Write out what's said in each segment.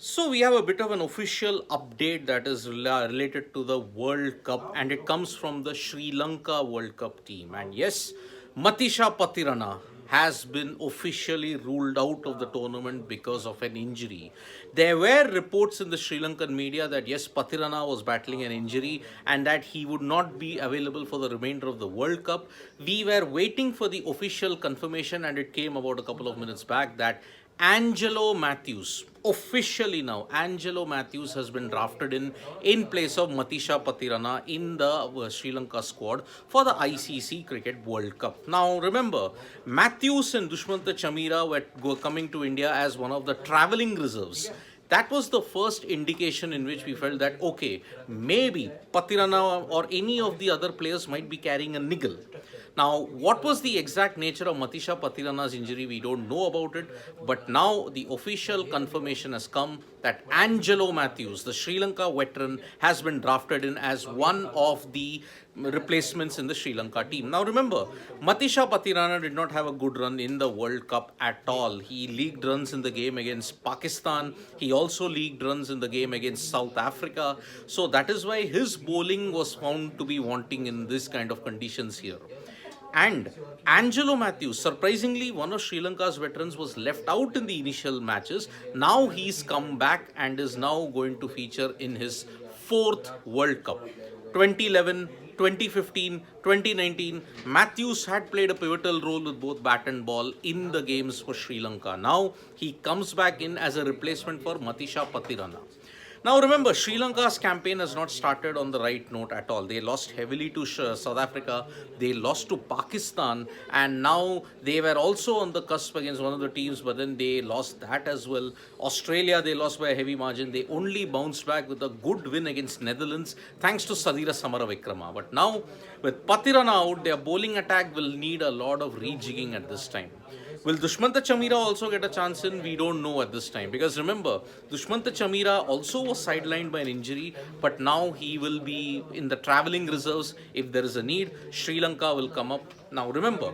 So we have a bit of an official update that is related to the World Cup, and it comes from the Sri Lanka World Cup team. And yes, Matheesha Pathirana has been officially ruled out of the tournament because of an injury. There were reports in the Sri Lankan media that yes, Pathirana was battling an injury and that he would not be available for the remainder of the World Cup. We were waiting for the official confirmation, and it came about a couple of minutes back that Angelo Mathews, officially now, Angelo Mathews has been drafted in place of Matheesha Pathirana in the Sri Lanka squad for the ICC Cricket World Cup. Now, remember, Mathews and Dushmantha Chamira were coming to India as one of the travelling reserves. That was the first indication in which we felt that, okay, maybe Pathirana or any of the other players might be carrying a niggle. Now, what was the exact nature of Matheesha Pathirana's injury? We don't know about it. But now the official confirmation has come that Angelo Mathews, the Sri Lanka veteran, has been drafted in as one of the replacements in the Sri Lanka team. Now remember, Matheesha Pathirana did not have a good run in the World Cup at all. He leaked runs in the game against Pakistan. He also leaked runs in the game against South Africa. So that is why his bowling was found to be wanting in this kind of conditions here. And Angelo Mathews, surprisingly, one of Sri Lanka's veterans, was left out in the initial matches. Now he's come back and is now going to feature in his fourth World Cup. 2011, 2015, 2019, Mathews had played a pivotal role with both bat and ball in the games for Sri Lanka. Now he comes back in as a replacement for Matheesha Pathirana. Now remember, Sri Lanka's campaign has not started on the right note at all. They lost heavily to South Africa, they lost to Pakistan, and now they were also on the cusp against one of the teams, but then they lost that as well. Australia, they lost by a heavy margin. They only bounced back with a good win against Netherlands, thanks to Sadira Samaravikrama. But now, with Pathirana out, their bowling attack will need a lot of rejigging at this time. Will Dushmantha Chamira also get a chance in? We don't know at this time. Because remember, Dushmantha Chamira also was sidelined by an injury, but now he will be in the travelling reserves. If there is a need, Sri Lanka will come up. Now remember,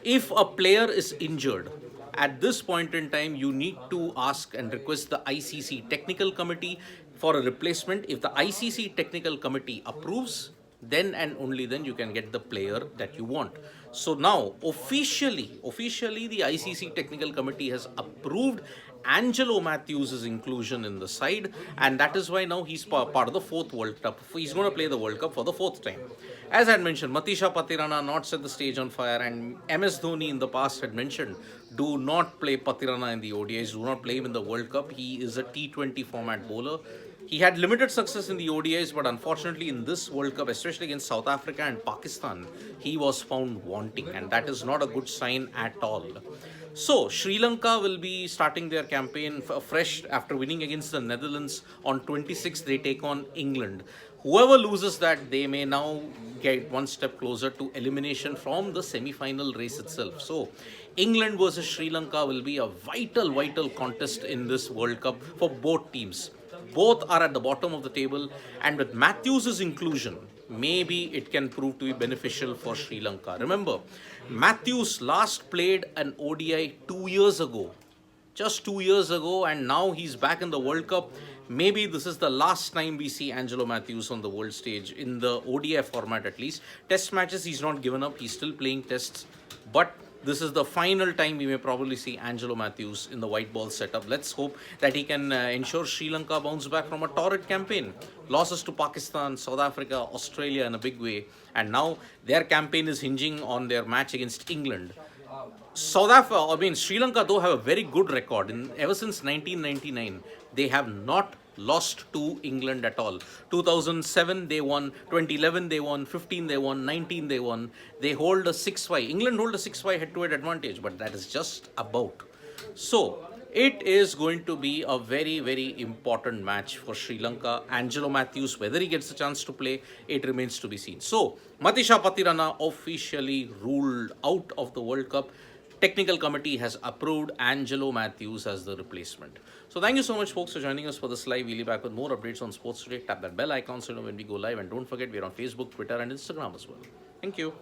if a player is injured, at this point in time, you need to ask and request the ICC Technical Committee for a replacement. If the ICC Technical Committee approves, then and only then you can get the player that you want. So now, officially, the ICC Technical Committee has approved Angelo Mathews' inclusion in the side, and that is why now he's part of the fourth World Cup. He's going to play the World Cup for the fourth time. As I had mentioned, Matheesha Pathirana not set the stage on fire, and MS Dhoni in the past had mentioned, do not play Pathirana in the ODIs, do not play him in the World Cup. He is a T20 format bowler. He had limited success in the ODIs, but unfortunately in this World Cup, especially against South Africa and Pakistan, he was found wanting, and that is not a good sign at all. So, Sri Lanka will be starting their campaign fresh after winning against the Netherlands. On 26th, they take on England. Whoever loses that, they may now get one step closer to elimination from the semi-final race itself. So, England versus Sri Lanka will be a vital contest in this World Cup for both teams. Both are at the bottom of the table, and with Mathews' inclusion, maybe it can prove to be beneficial for Sri Lanka. Remember, Mathews last played an ODI 2 years ago, just 2 years ago, and now he's back in the World Cup. Maybe this is the last time we see Angelo Mathews on the world stage, in the ODI format at least. Test matches, he's not given up, he's still playing tests, but this is the final time we may probably see Angelo Mathews in the white ball setup. Let's hope that he can ensure Sri Lanka bounce back from a torrid campaign. Losses to Pakistan, South Africa, Australia in a big way. And now their campaign is hinging on their match against England. Sri Lanka though have a very good record. Ever since 1999, they have not lost to England at all. 2007 they won, 2011 they won, 15 they won, 19 they won. They hold a 6-5. England hold a 6-5 head-to-head advantage, but that is just about. So it is going to be a very important match for Sri Lanka. Angelo Mathews, whether he gets a chance to play, it remains to be seen. So Matheesha Pathirana officially ruled out of the World Cup. Technical Committee has approved Angelo Mathews as the replacement. So thank you so much, folks, for joining us for this live. We'll be back with more updates on sports today. Tap that bell icon so you know when we go live, and don't forget we're on Facebook, Twitter and Instagram as well. Thank you.